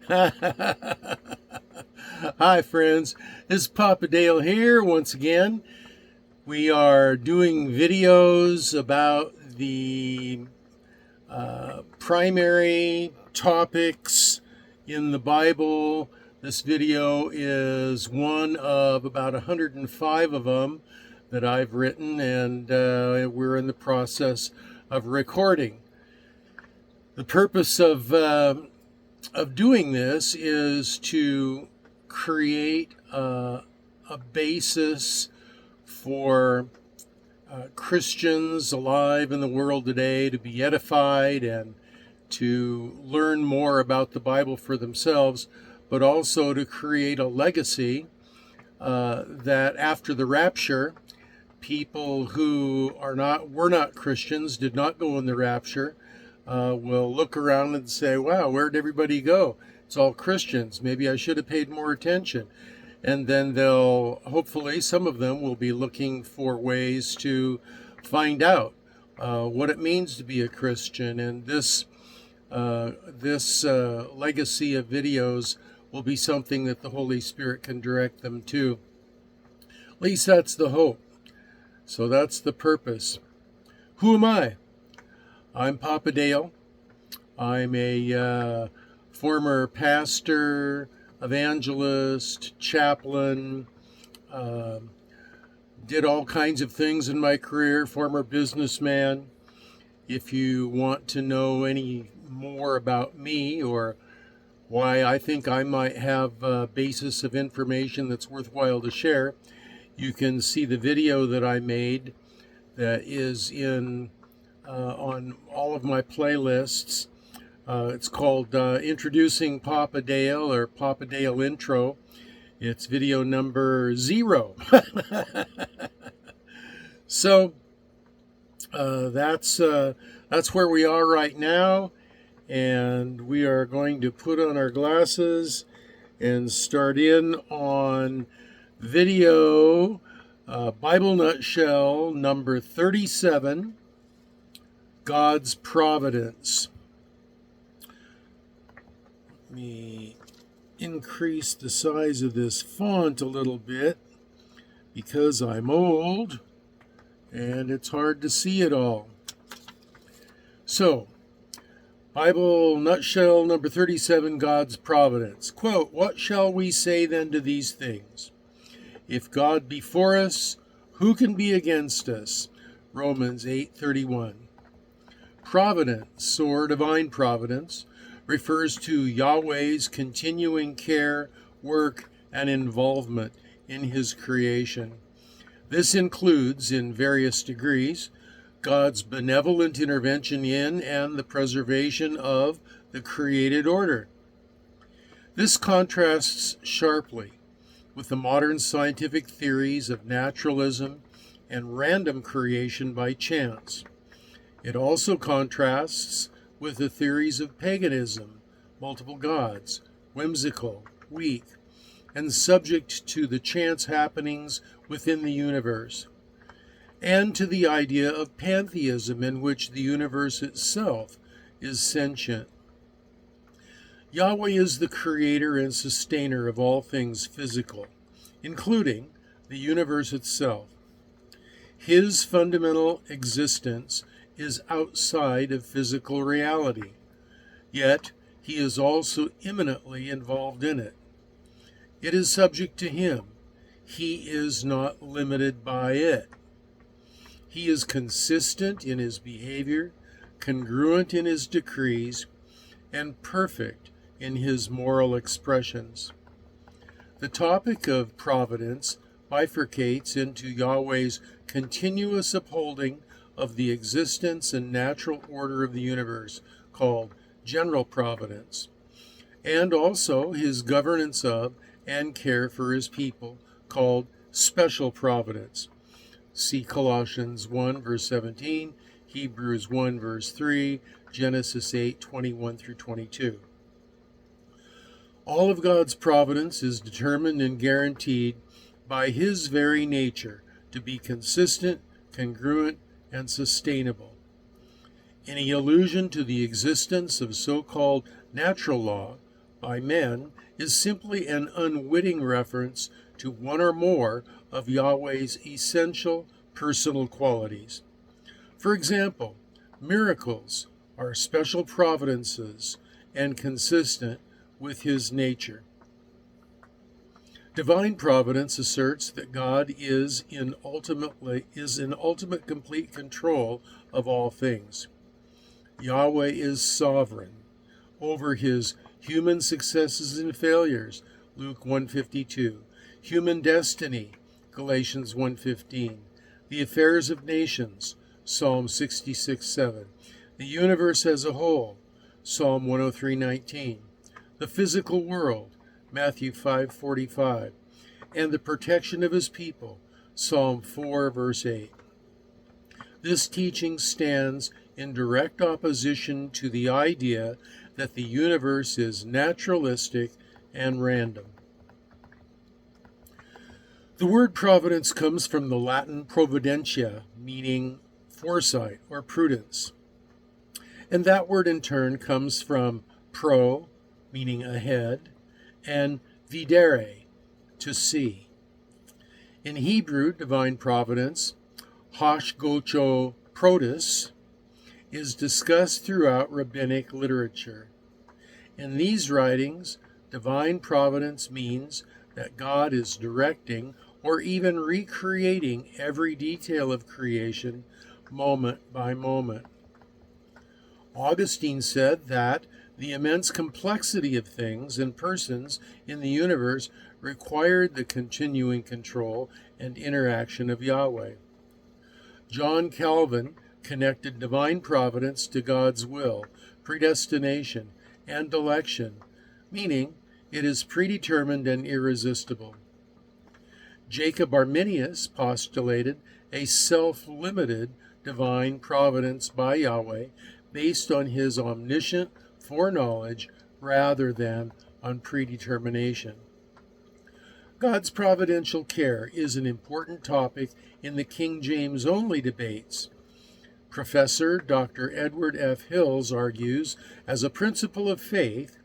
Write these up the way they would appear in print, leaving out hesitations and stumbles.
Hi, friends. This is Papa Dale here once again. We are doing videos about the primary topics in the Bible. This video is one of about 105 of them that I've written, and we're in the process of recording. The purpose of doing this is to create a basis for Christians alive in the world today to be edified and to learn more about the Bible for themselves, but also to create a legacy that after the rapture, people who were not Christians, did not go in the rapture, will look around and say, wow, where'd everybody go? It's all Christians. Maybe I should have paid more attention. And then hopefully some of them will be looking for ways to find out what it means to be a Christian. And this legacy of videos will be something that the Holy Spirit can direct them to. At least that's the hope. So that's the purpose. Who am I? I'm Papa Dale. I'm a former pastor, evangelist, chaplain, did all kinds of things in my career, former businessman. If you want to know any more about me or why I think I might have a basis of information that's worthwhile to share, you can see the video that I made that is on all of my playlists. It's called Introducing Papa Dale, or Papa Dale Intro. It's video number 0. So that's where we are right now, and we are going to put on our glasses and start in on video Bible Nutshell number 37, God's Providence. Let me increase the size of this font a little bit because I'm old and it's hard to see it all. So, Bible Nutshell number 37, God's Providence. Quote, "What shall we say then to these things? If God be for us, who can be against us?" Romans 8:31. Providence, or divine providence, refers to Yahweh's continuing care, work, and involvement in his creation. This includes, in various degrees, God's benevolent intervention in and the preservation of the created order. This contrasts sharply with the modern scientific theories of naturalism and random creation by chance. It also contrasts with the theories of paganism, multiple gods, whimsical, weak, and subject to the chance happenings within the universe, and to the idea of pantheism in which the universe itself is sentient. Yahweh is the creator and sustainer of all things physical, including the universe itself. His fundamental existence is outside of physical reality, yet he is also immanently involved in it. It is subject to him. He is not limited by it. He is consistent in his behavior, congruent in his decrees, and perfect in his moral expressions. The topic of providence bifurcates into Yahweh's continuous upholding of the existence and natural order of the universe, called general providence, and also his governance of and care for his people, called special providence. See Colossians 1 verse 17, Hebrews 1 verse 3, Genesis 8, 21 through 22. All of God's providence is determined and guaranteed by his very nature to be consistent, congruent, and sustainable. Any allusion to the existence of so-called natural law by men is simply an unwitting reference to one or more of Yahweh's essential personal qualities. For example, miracles are special providences and consistent with his nature. Divine providence asserts that God is in ultimate complete control of all things. Yahweh is sovereign over his human successes and failures, Luke 1:52, human destiny, Galatians 1:15, the affairs of nations, Psalm 66:7, the universe as a whole, Psalm 103:19, the physical world, Matthew 5:45, and the protection of his people, Psalm 4, verse 8. This teaching stands in direct opposition to the idea that the universe is naturalistic and random. The word providence comes from the Latin providentia, meaning foresight or prudence. And that word in turn comes from pro, meaning ahead, and videre, to see. In Hebrew, divine providence, hashgocho protis, is discussed throughout rabbinic literature. In these writings, divine providence means that God is directing or even recreating every detail of creation moment by moment. Augustine said that the immense complexity of things and persons in the universe required the continuing control and interaction of Yahweh. John Calvin connected divine providence to God's will, predestination, and election, meaning it is predetermined and irresistible. Jacob Arminius postulated a self-limited divine providence by Yahweh based on his omniscient foreknowledge rather than on predetermination. God's providential care is an important topic in the King James only debates. Professor Dr. Edward F. Hills argues, as a principle of faith,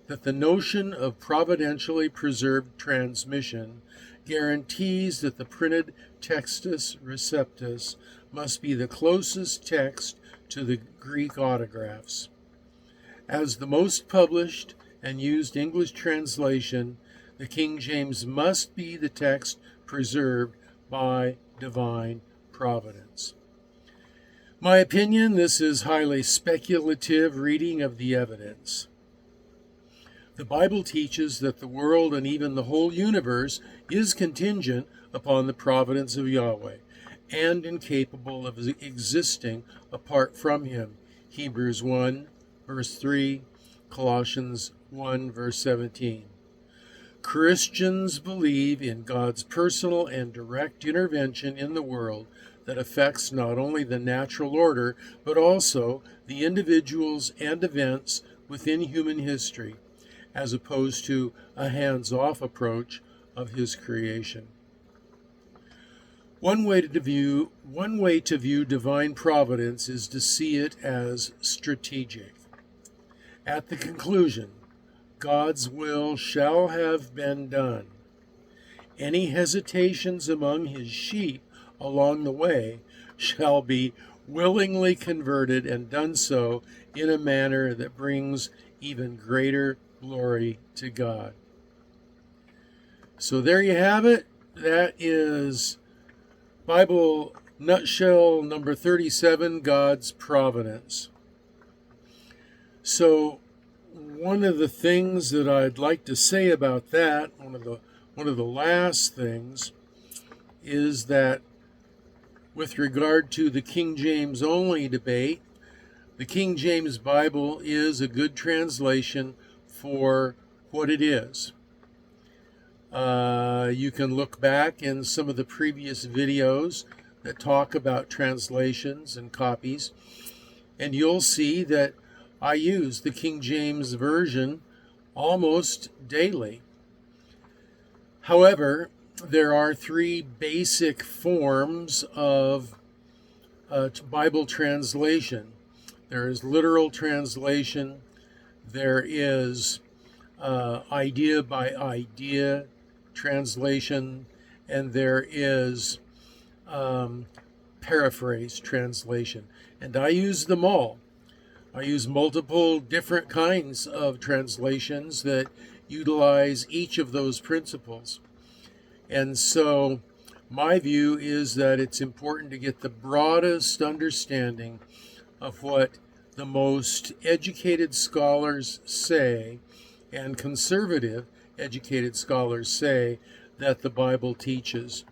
that the notion of providentially preserved transmission guarantees that the printed Textus Receptus must be the closest text to the Greek autographs. As the most published and used English translation, the King James must be the text preserved by divine providence. My opinion, this is highly speculative reading of the evidence. The Bible teaches that the world and even the whole universe is contingent upon the providence of Yahweh and incapable of existing apart from him. Hebrews 1, verse 3, Colossians 1, verse 17. Christians believe in God's personal and direct intervention in the world that affects not only the natural order, but also the individuals and events within human history, as opposed to a hands-off approach of his creation. One way to view divine providence is to see it as strategic. At the conclusion, God's will shall have been done. Any hesitations among his sheep along the way shall be willingly converted and done so in a manner that brings even greater glory to God. So there you have it. That is Bible nutshell number 37, God's providence. So one of the things that I'd like to say about that, one of the last things, is that with regard to the King James only debate, the King James Bible is a good translation for what it is. You can look back in some of the previous videos that talk about translations and copies, and you'll see that I use the King James Version almost daily. However, there are three basic forms of Bible translation. There is literal translation, there is idea by idea translation, and there is paraphrase translation. And I use them all. I use multiple different kinds of translations that utilize each of those principles. And so my view is that it's important to get the broadest understanding of what the most educated scholars say and conservative educated scholars say that the Bible teaches.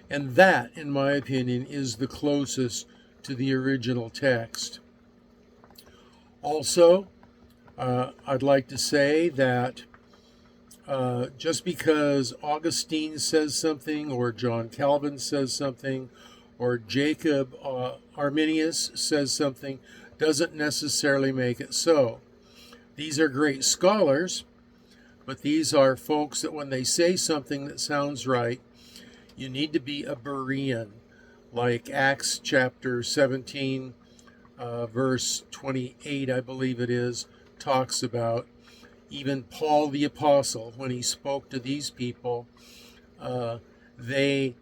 And that, in my opinion, is the closest to the original text. Also, I'd like to say that just because Augustine says something, or John Calvin says something, or Jacob Arminius says something, doesn't necessarily make it so. These are great scholars, but these are folks that when they say something that sounds right, you need to be a Berean, like Acts chapter 17, verse 28, I believe it is, talks about. Even Paul the Apostle, when he spoke to these people, they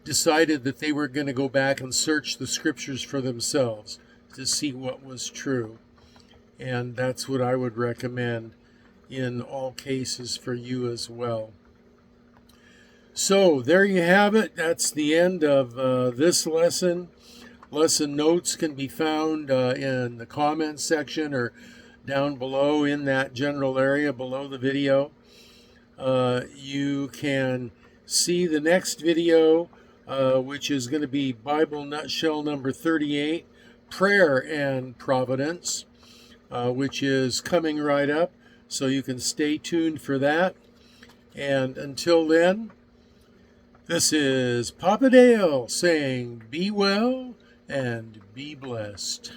decided that they were going to go back and search the scriptures for themselves to see what was true. And that's what I would recommend in all cases for you as well. So there you have it. That's the end of this lesson. Lesson notes can be found in the comments section or down below in that general area below the video. You can see the next video, which is going to be Bible Nutshell number 38, Prayer and Providence, which is coming right up. So you can stay tuned for that. And until then, this is Papa Dale saying be well and be blessed.